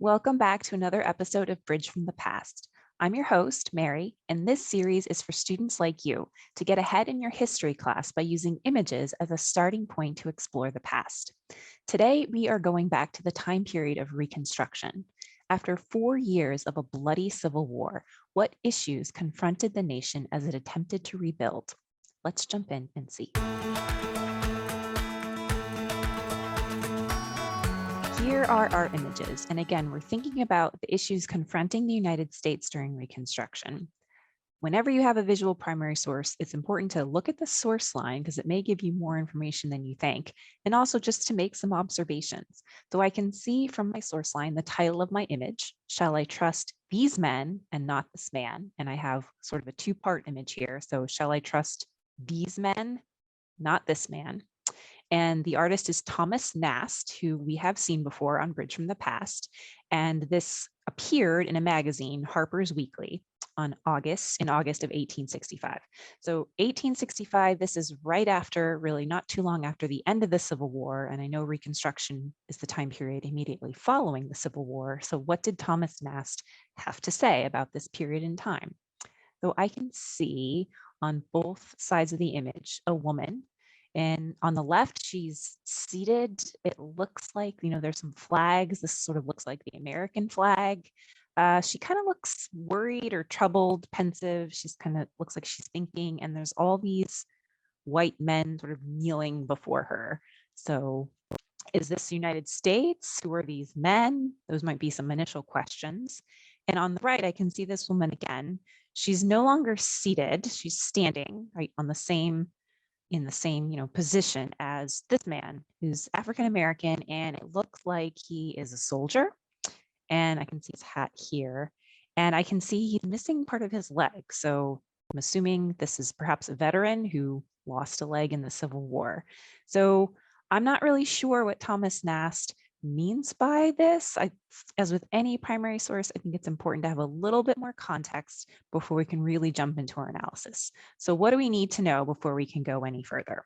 Welcome back to another episode of Bridge from the Past. I'm your host, Mary, and this series is for students like you to get ahead in your history class by using images as a starting point to explore the past. Today, we are going back to the time period of Reconstruction. After 4 years of a bloody civil war, what issues confronted the nation as it attempted to rebuild? Let's jump in and see. Here are our images. And again, we're thinking about the issues confronting the United States during Reconstruction. Whenever you have a visual primary source, it's important to look at the source line because it may give you more information than you think, and also just to make some observations. So I can see from my source line the title of my image, Shall I Trust These Men and Not This Man? And I have sort of a two-part image here. So shall I trust these men, not this man? And the artist is Thomas Nast, who we have seen before on Bridge from the Past. And this appeared in a magazine, Harper's Weekly, in August of 1865. So 1865, this is right after, really not too long after the end of the Civil War. And I know Reconstruction is the time period immediately following the Civil War. So what did Thomas Nast have to say about this period in time? So I can see on both sides of the image a woman. And on the left, she's seated. It looks like, there's some flags. This sort of looks like the American flag. She kind of looks worried or troubled, pensive. She's kind of looks like she's thinking. And there's all these white men sort of kneeling before her. So is this the United States? Who are these men? Those might be some initial questions. And on the right, I can see this woman again. She's no longer seated. She's standing right on the same in the same, position as this man who's African American, and it looks like he is a soldier. And I can see his hat here, and I can see he's missing part of his leg. So I'm assuming this is perhaps a veteran who lost a leg in the Civil War. So I'm not really sure what Thomas Nast means by this. As with any primary source, I think it's important to have a little bit more context before we can really jump into our analysis. So what do we need to know before we can go any further?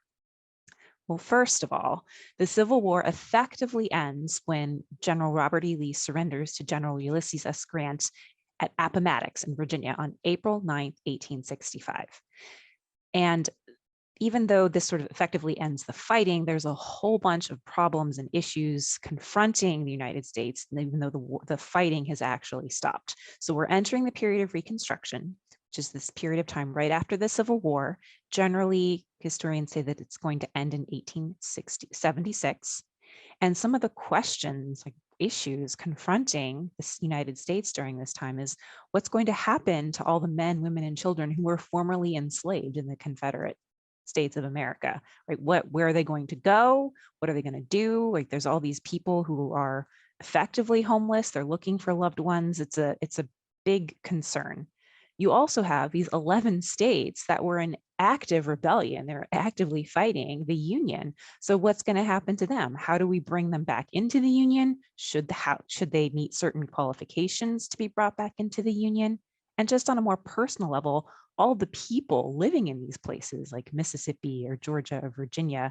Well, first of all, the Civil War effectively ends when General Robert E. Lee surrenders to General Ulysses S. Grant at Appomattox in Virginia on April 9th, 1865. And even though this sort of effectively ends the fighting, there's a whole bunch of problems and issues confronting the United States, even though the fighting has actually stopped. So we're entering the period of Reconstruction, which is this period of time right after the Civil War. Generally, historians say that it's going to end in 1876. And some of the questions, like issues confronting the United States during this time is what's going to happen to all the men, women, and children who were formerly enslaved in the Confederate States of America, right? Where are they going to go? What are they going to do? Like there's all these people who are effectively homeless. They're looking for loved ones. It's a big concern. You also have these 11 states that were in active rebellion. They're actively fighting the Union. So what's going to happen to them? How do we bring them back into the Union? Should they meet certain qualifications to be brought back into the Union? And just on a more personal level, all the people living in these places like Mississippi or Georgia or Virginia,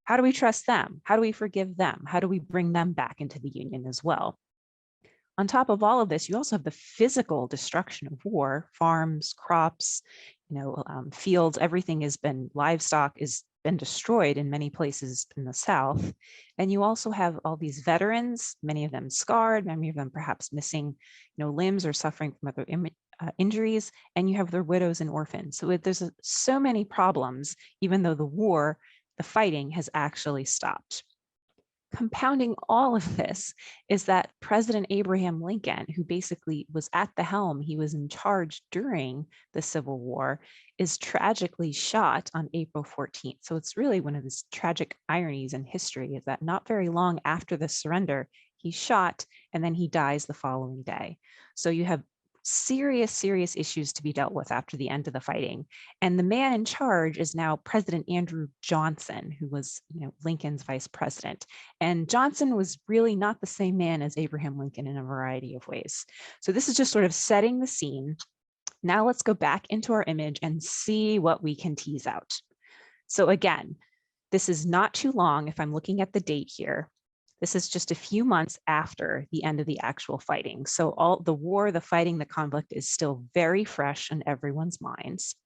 how do we trust them? How do we forgive them? How do we bring them back into the Union as well? On top of all of this, you also have the physical destruction of war, farms, crops, fields, everything livestock has been destroyed in many places in the South. And you also have all these veterans, many of them scarred, many of them perhaps missing, limbs or suffering from other injuries, and you have their widows and orphans. So there's so many problems, even though the fighting has actually stopped. Compounding all of this is that President Abraham Lincoln, who basically was at the helm, he was in charge during the Civil War, is tragically shot on April 14th. So it's really one of these tragic ironies in history is that not very long after the surrender, he's shot and then he dies the following day. So you have serious issues to be dealt with after the end of the fighting. And the man in charge is now President Andrew Johnson, who was, Lincoln's vice president. And Johnson was really not the same man as Abraham Lincoln in a variety of ways. So this is just sort of setting the scene. Now let's go back into our image and see what we can tease out. So again, this is not too long if I'm looking at the date here. This is just a few months after the end of the actual fighting. So all the war, the fighting, the conflict is still very fresh in everyone's minds.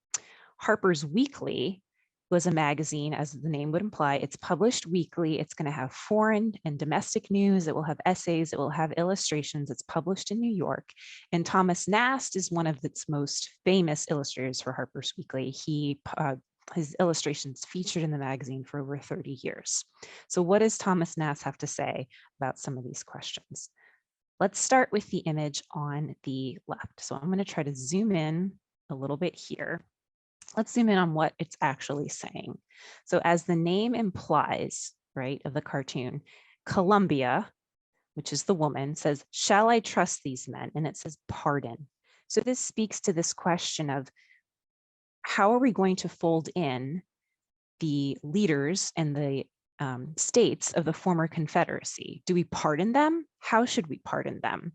Harper's Weekly was a magazine, as the name would imply. It's published weekly. It's going to have foreign and domestic news. It will have essays. It will have illustrations. It's published in New York. And Thomas Nast is one of its most famous illustrators for Harper's Weekly. His illustrations featured in the magazine for over 30 years. So what does Thomas Nast have to say about some of these questions? Let's start with the image on the left. So I'm going to try to zoom in a little bit here. Let's zoom in on what it's actually saying. So as the name implies, right, of the cartoon, Columbia, which is the woman, says, "Shall I trust these men?" And it says, "Pardon." So this speaks to this question of how are we going to fold in the leaders and the states of the former Confederacy? Do we pardon them? How should we pardon them?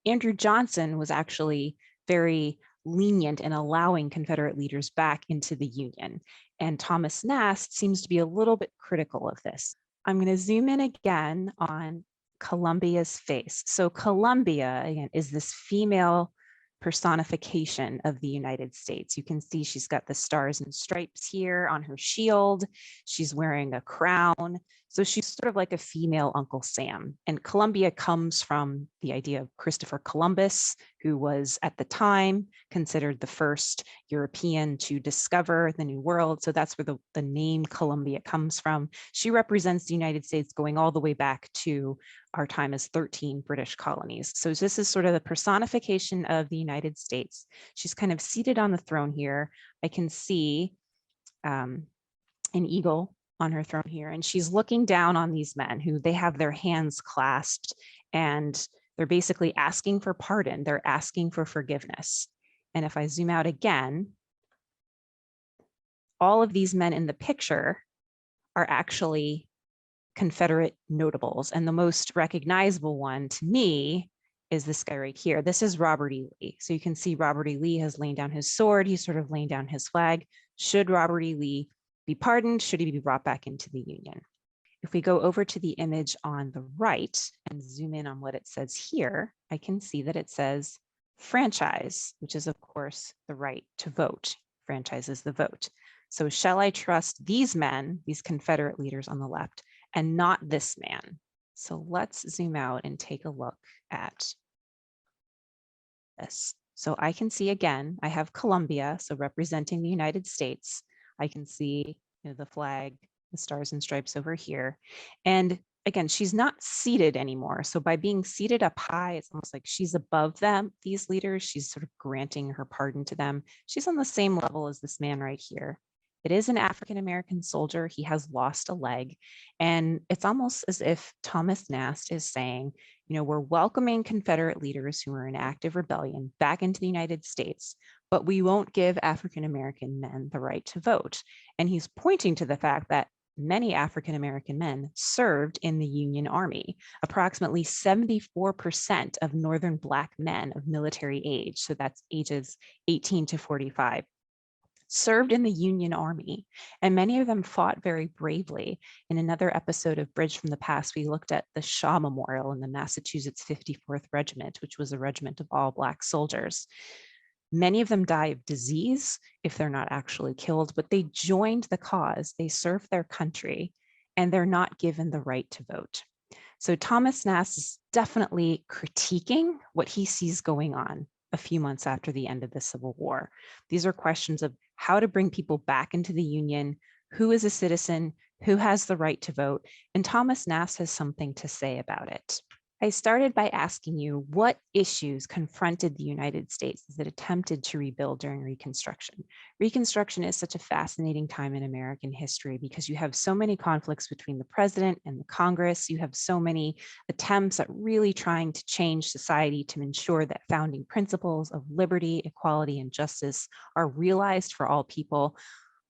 Andrew Johnson was actually very lenient in allowing Confederate leaders back into the Union. And Thomas Nast seems to be a little bit critical of this. I'm going to zoom in again on Columbia's face. So Columbia, again, is this female personification of the United States. You can see she's got the stars and stripes here on her shield. She's wearing a crown. So she's sort of like a female Uncle Sam. And Columbia comes from the idea of Christopher Columbus, who was at the time considered the first European to discover the New World. So that's where the name Columbia comes from. She represents the United States going all the way back to our time as 13 British colonies. So this is sort of the personification of the United States. She's kind of seated on the throne here. I can see an eagle on her throne here, and she's looking down on these men who they have their hands clasped, and they're basically asking for pardon. They're asking for forgiveness. And if I zoom out again, all of these men in the picture are actually Confederate notables. And the most recognizable one to me is this guy right here. This is Robert E. Lee. So you can see Robert E. Lee has laid down his sword. He's sort of laying down his flag. Should Robert E. Lee be pardoned? Should he be brought back into the Union? If we go over to the image on the right and zoom in on what it says here, I can see that it says franchise, which is of course the right to vote. Franchise is the vote. So shall I trust these men, these Confederate leaders on the left, and not this man? So let's zoom out and take a look at this. So I can see again, I have Columbia, so representing the United States. I can see the flag, the stars and stripes over here. And again, she's not seated anymore. So by being seated up high, it's almost like she's above them, these leaders. She's sort of granting her pardon to them. She's on the same level as this man right here. It is an African-American soldier. He has lost a leg. And it's almost as if Thomas Nast is saying, we're welcoming Confederate leaders who are in active rebellion back into the United States, but we won't give African-American men the right to vote. And he's pointing to the fact that many African-American men served in the Union Army. Approximately 74% of Northern Black men of military age, so that's ages 18 to 45, served in the Union Army, and many of them fought very bravely. In another episode of Bridge from the Past, we looked at the Shaw Memorial in the Massachusetts 54th Regiment, which was a regiment of all Black soldiers. Many of them die of disease if they're not actually killed, but they joined the cause, they served their country, and they're not given the right to vote. So Thomas Nast is definitely critiquing what he sees going on a few months after the end of the Civil War. These are questions of how to bring people back into the Union, who is a citizen, who has the right to vote, and Thomas Nast has something to say about it. I started by asking you what issues confronted the United States as it attempted to rebuild during Reconstruction. Reconstruction is such a fascinating time in American history because you have so many conflicts between the president and the Congress. You have so many attempts at really trying to change society to ensure that founding principles of liberty, equality, and justice are realized for all people.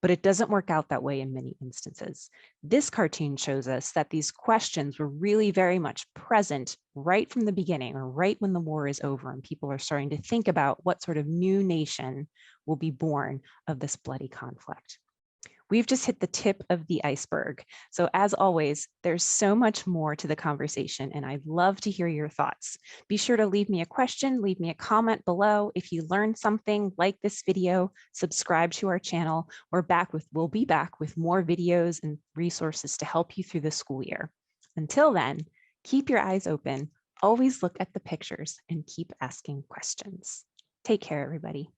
But it doesn't work out that way in many instances. This cartoon shows us that these questions were really very much present right from the beginning, or right when the war is over and people are starting to think about what sort of new nation will be born of this bloody conflict. We've just hit the tip of the iceberg. So as always, there's so much more to the conversation, and I'd love to hear your thoughts. Be sure to leave me a question, leave me a comment below. If you learned something like this video, subscribe to our channel. We'll be back with more videos and resources to help you through the school year. Until then, keep your eyes open, always look at the pictures, and keep asking questions. Take care, everybody.